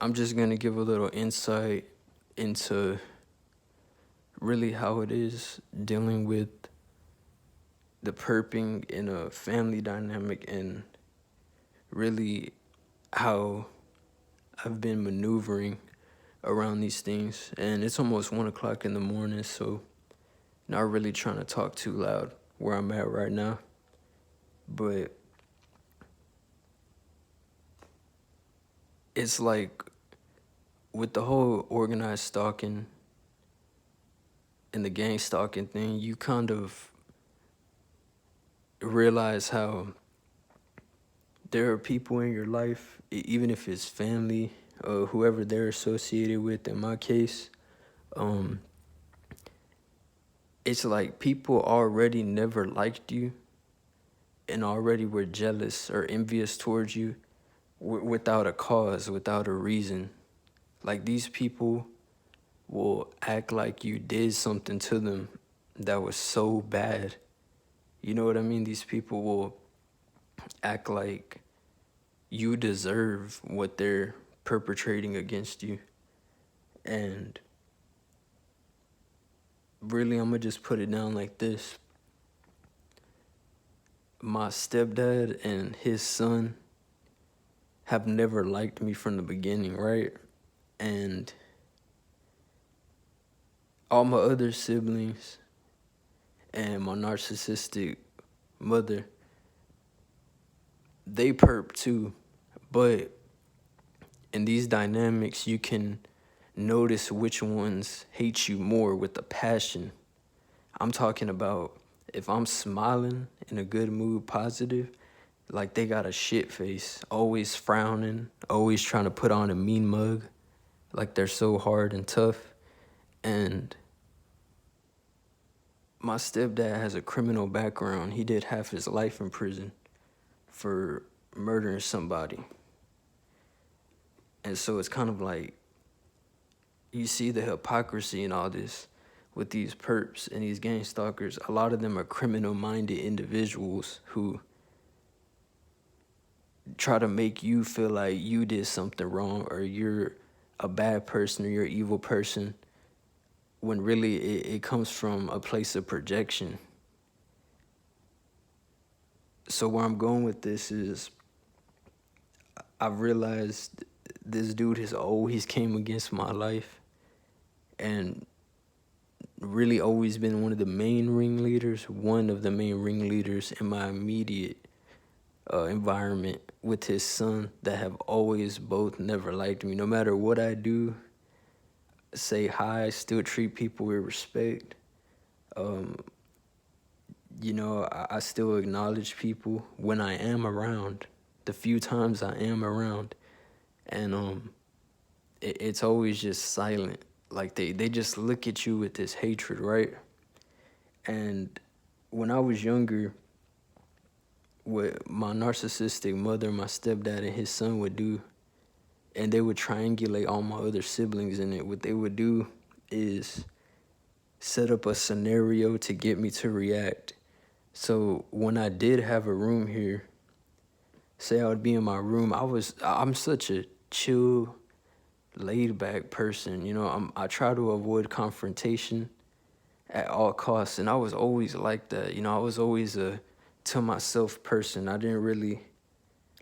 I'm just going to give a little insight into really how it is dealing with the perping in a family dynamic and really how I've been maneuvering around these things. And it's almost 1 o'clock in the morning, so not really trying to talk too loud where I'm at right now. But it's like with the whole organized stalking and the gang stalking thing, you kind of realize how there are people in your life, even if it's family, whoever they're associated with. In my case, it's like people already never liked you and already were jealous or envious towards you without a cause, without a reason. Like, these people will act like you did something to them that was so bad. You know what I mean? These people will act like you deserve what they're perpetrating against you. And really, I'm gonna just put it down like this. My stepdad and his son have never liked me from the beginning, right? And all my other siblings and my narcissistic mother, they perp too. But in these dynamics, you can notice which ones hate you more with a passion. I'm talking about if I'm smiling, in a good mood, positive, like they got a shit face, always frowning, always trying to put on a mean mug, like they're so hard and tough. And my stepdad has a criminal background. He did half his life in prison for murdering somebody. And so it's kind of like, you see the hypocrisy in all this with these perps and these gang stalkers. A lot of them are criminal-minded individuals who try to make you feel like you did something wrong or you're a bad person or you're an evil person, when really it comes from a place of projection. So where I'm going with this is, I've realized this dude he's came against my life and really always been one of the main ringleaders in my immediate environment with his son, that have always both never liked me. No matter what I do, say hi, still treat people with respect. I still acknowledge people when I am around, the few times I am around. And it's always just silent. Like they just look at you with this hatred, right? And when I was younger, what my narcissistic mother, my stepdad, and his son would do, and they would triangulate all my other siblings in it, what they would do is set up a scenario to get me to react. So when I did have a room here, say I would be in my room, I'm such a chill, laid back person. I try to avoid confrontation at all costs, and I was always like that. I was always a to myself person. I didn't really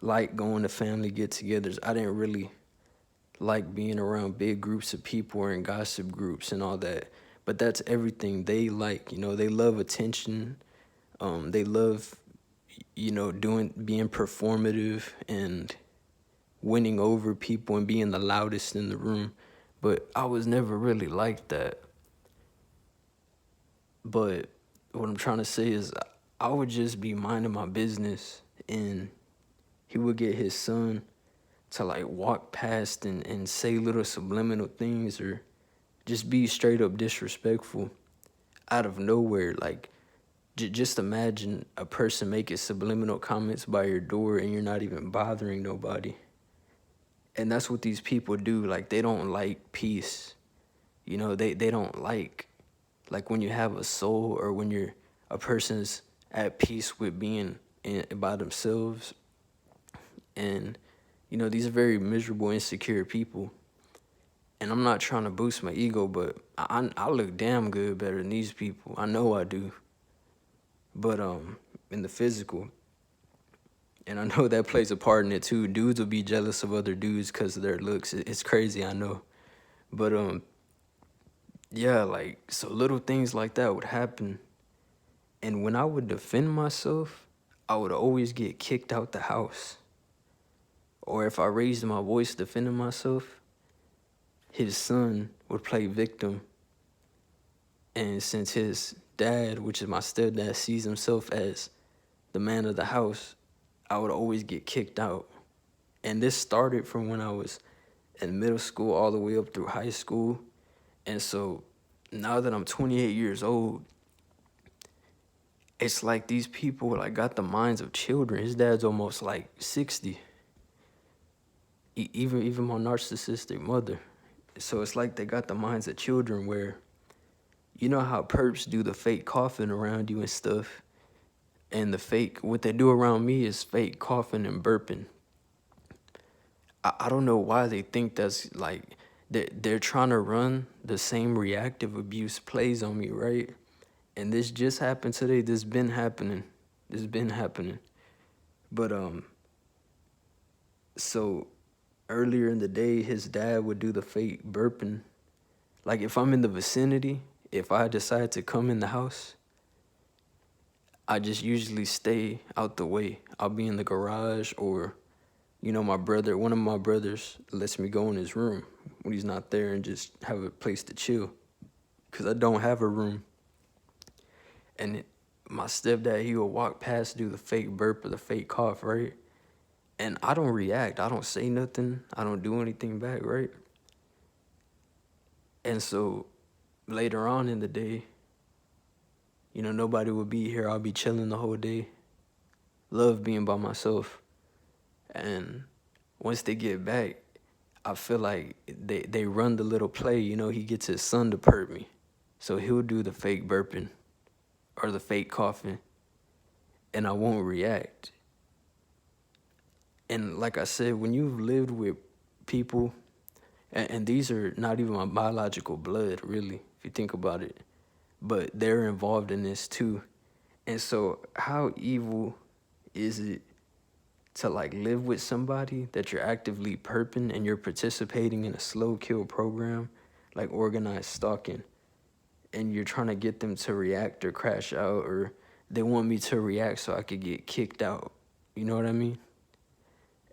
like going to family get-togethers. I didn't really like being around big groups of people or in gossip groups and all that. But that's everything they like. They love attention. They love, being performative and winning over people and being the loudest in the room. But I was never really like that. But what I'm trying to say is, I would just be minding my business, and he would get his son to like walk past and say little subliminal things or just be straight up disrespectful out of nowhere. Like, just imagine a person making subliminal comments by your door and you're not even bothering nobody. And that's what these people do. Like, they don't like peace. They don't like when you have a soul, or when a person's at peace with being by themselves, and these are very miserable, insecure people. And I'm not trying to boost my ego, but I look damn good better than these people. I know I do. But in the physical, and I know that plays a part in it too. Dudes will be jealous of other dudes because of their looks. It's crazy, I know. But yeah, like, so little things like that would happen. And when I would defend myself, I would always get kicked out the house. Or if I raised my voice defending myself, his son would play victim. And since his dad, which is my stepdad, sees himself as the man of the house, I would always get kicked out. And this started from when I was in middle school all the way up through high school. And so now that I'm 28 years old, it's like these people like got the minds of children. His dad's almost like 60. Even my narcissistic mother. So it's like they got the minds of children where, you know how perps do the fake coughing around you and stuff? And what they do around me is fake coughing and burping. I don't know why they think that's like, they're trying to run the same reactive abuse plays on me, right? And this just happened today. This been happening. But so earlier in the day, his dad would do the fake burping. Like if I'm in the vicinity, if I decide to come in the house, I just usually stay out the way. I'll be in the garage, or, one of my brothers lets me go in his room when he's not there and just have a place to chill, because I don't have a room. And my stepdad, he would walk past, do the fake burp or the fake cough, right? And I don't react. I don't say nothing. I don't do anything back, right? And so later on in the day, nobody would be here. I'll be chilling the whole day. Love being by myself. And once they get back, I feel like they run the little play. He gets his son to perp me. So he'll do the fake burping or the fake coughing, and I won't react. And like I said, when you've lived with people, and these are not even my biological blood, really, if you think about it, but they're involved in this too. And so how evil is it to like live with somebody that you're actively perping and you're participating in a slow kill program, like organized stalking, and you're trying to get them to react or crash out, or they want me to react so I could get kicked out. You know what I mean?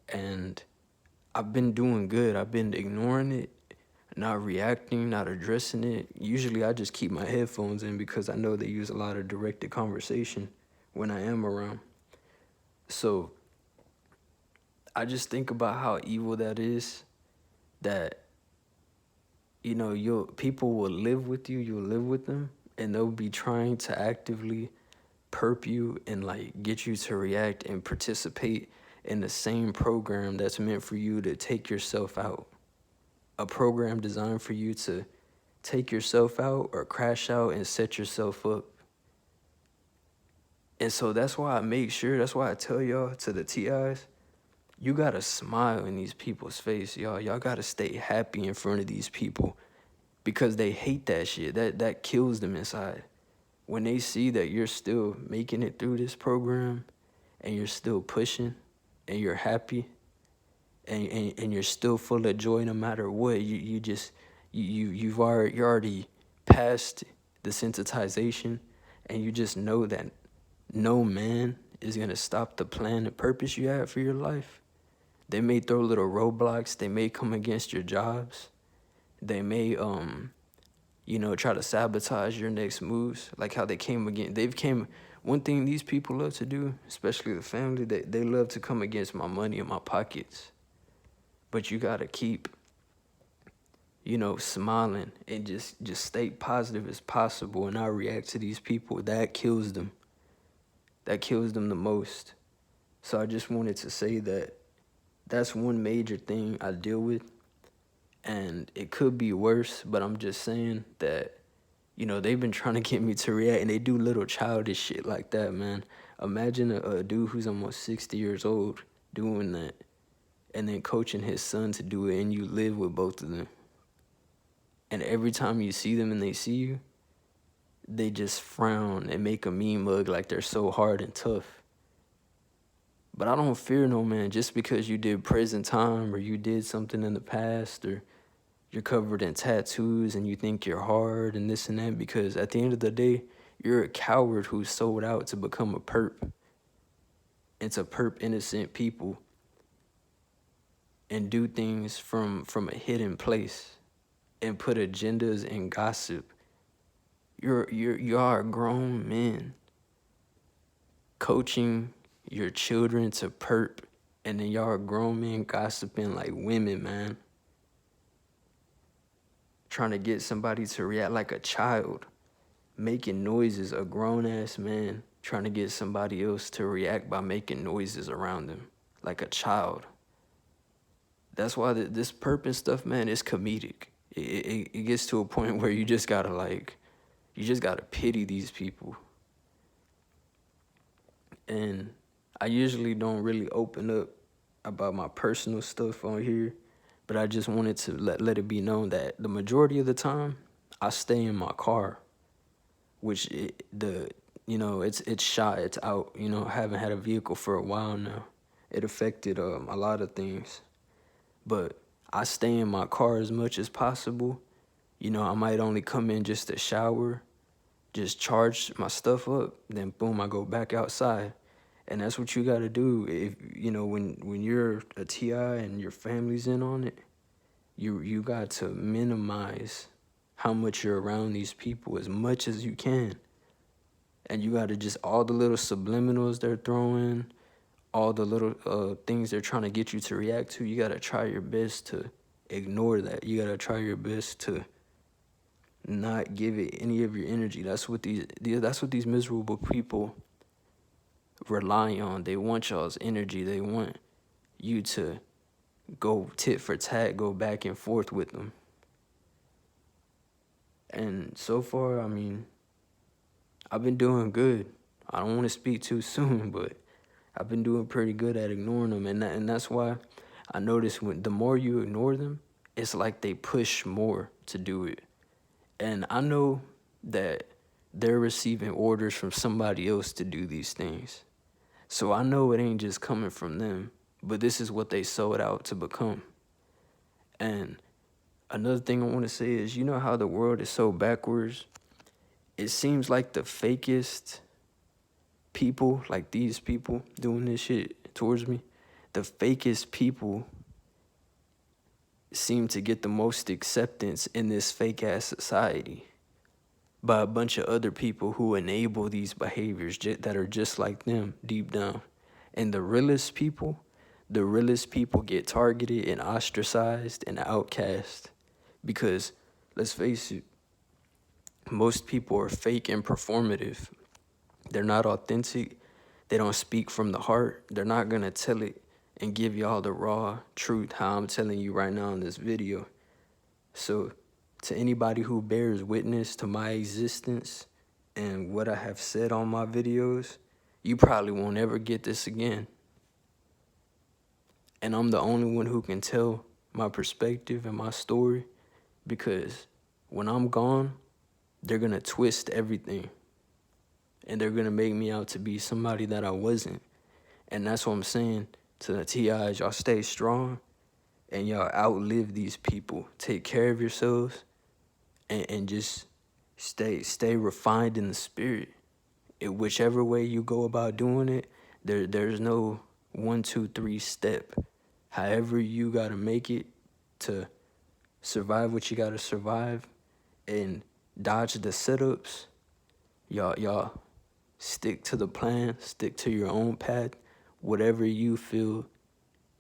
And I've been doing good. I've been ignoring it, not reacting, not addressing it. Usually I just keep my headphones in because I know they use a lot of directed conversation when I am around. So I just think about how evil that is, that people will live with you, you'll live with them, and they'll be trying to actively perp you and like get you to react and participate in the same program that's meant for you to take yourself out. A program designed for you to take yourself out or crash out and set yourself up. And so that's why I tell y'all, to the TIs, you gotta smile in these people's face, y'all. Y'all gotta stay happy in front of these people, because they hate that shit. That kills them inside. When they see that you're still making it through this program and you're still pushing and you're happy and you're still full of joy no matter what, you're already past the sensitization, and you just know that no man is gonna stop the plan and purpose you have for your life. They may throw little roadblocks. They may come against your jobs. They may, try to sabotage your next moves, like how they came again. One thing these people love to do, especially the family, they love to come against my money in my pockets. But you got to keep, smiling and just stay positive as possible and not react to these people. That kills them. That kills them the most. So I just wanted to say that that's one major thing I deal with, and it could be worse, but I'm just saying that, they've been trying to get me to react, and they do little childish shit like that, man. Imagine a dude who's almost 60 years old doing that. and then coaching his son to do it, and you live with both of them. And every time you see them and they see you, they just frown and make a mean mug like they're so hard and tough. But I don't fear no man just because you did prison time or you did something in the past or you're covered in tattoos and you think you're hard and this and that, because at the end of the day, you're a coward who sold out to become a perp and to perp innocent people and do things from a hidden place and put agendas and gossip. You are grown men coaching your children to perp, and then y'all are grown men gossiping like women, man. Trying to get somebody to react like a child, making noises, a grown-ass man trying to get somebody else to react by making noises around them like a child. That's why this perp and stuff, man, is comedic. It gets to a point where you just gotta pity these people. And I usually don't really open up about my personal stuff on here, but I just wanted to let it be known that the majority of the time I stay in my car, which it's shot, it's out. I haven't had a vehicle for a while now. It affected a lot of things, but I stay in my car as much as possible. I might only come in just to shower, just charge my stuff up, then boom, I go back outside. And that's what you got to do. If when you're a TI and your family's in on it, you got to minimize how much you're around these people as much as you can. And you got to just, all the little subliminals they're throwing, all the little things they're trying to get you to react to, you got to try your best to ignore that. You got to try your best to not give it any of your energy. That's what these miserable people rely on. They want y'all's energy. They want you to go tit for tat, go back and forth with them. And so far, I mean, I've been doing good. I don't want to speak too soon, but I've been doing pretty good at ignoring them. And that's why I notice the more you ignore them, it's like they push more to do it. And I know that they're receiving orders from somebody else to do these things. So I know it ain't just coming from them, but this is what they sold out to become. And another thing I want to say is, you know how the world is so backwards? It seems like the fakest people, like these people doing this shit towards me, the fakest people seem to get the most acceptance in this fake-ass society by a bunch of other people who enable these behaviors that are just like them deep down. And the realest people get targeted and ostracized and outcast because, let's face it, most people are fake and performative. They're not authentic. They don't speak from the heart. They're not going to tell it and give y'all the raw truth how I'm telling you right now in this video. So to anybody who bears witness to my existence and what I have said on my videos, you probably won't ever get this again. And I'm the only one who can tell my perspective and my story, because when I'm gone, they're going to twist everything. And they're going to make me out to be somebody that I wasn't. And that's what I'm saying to the TIs. Y'all stay strong and y'all outlive these people. Take care of yourselves and just stay refined in the spirit. In whichever way you go about doing it, there's no 1, 2, 3 step. However you got to make it to survive what you got to survive and dodge the setups, y'all stick to the plan, stick to your own path. Whatever you feel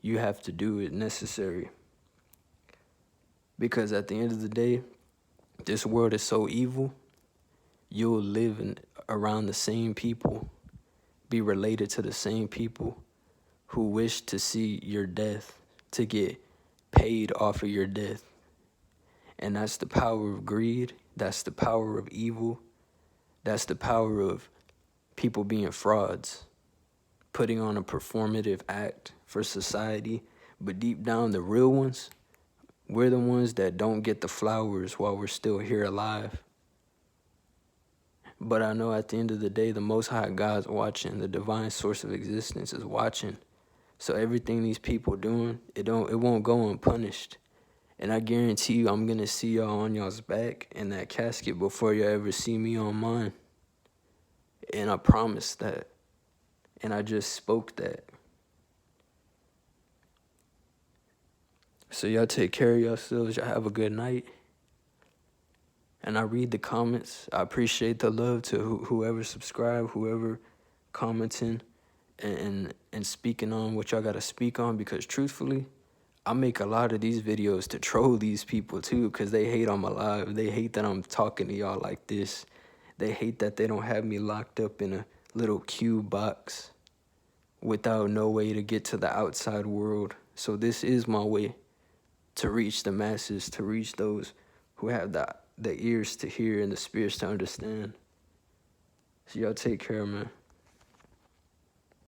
you have to do is necessary. Because at the end of the day, this world is so evil, you'll live around the same people, be related to the same people who wish to see your death, to get paid off of your death. And that's the power of greed. That's the power of evil. That's the power of people being frauds, putting on a performative act for society, But deep down, the real ones, we're the ones that don't get the flowers while we're still here alive. But I know at the end of the day, the Most High God's watching. The divine source of existence is watching. So everything these people doing, it won't go unpunished. And I guarantee you, I'm gonna see y'all on y'all's back in that casket before you ever see me on mine. And I promise that. And I just spoke that. So y'all take care of yourselves. Y'all have a good night. And I read the comments. I appreciate the love to whoever subscribed, whoever commenting and speaking on what y'all got to speak on. Because truthfully, I make a lot of these videos to troll these people too, because they hate I'm alive. They hate that I'm talking to y'all like this. They hate that they don't have me locked up in a little cube box without no way to get to the outside world. So this is my way to reach the masses, to reach those who have the ears to hear and the spirits to understand. So y'all take care, man.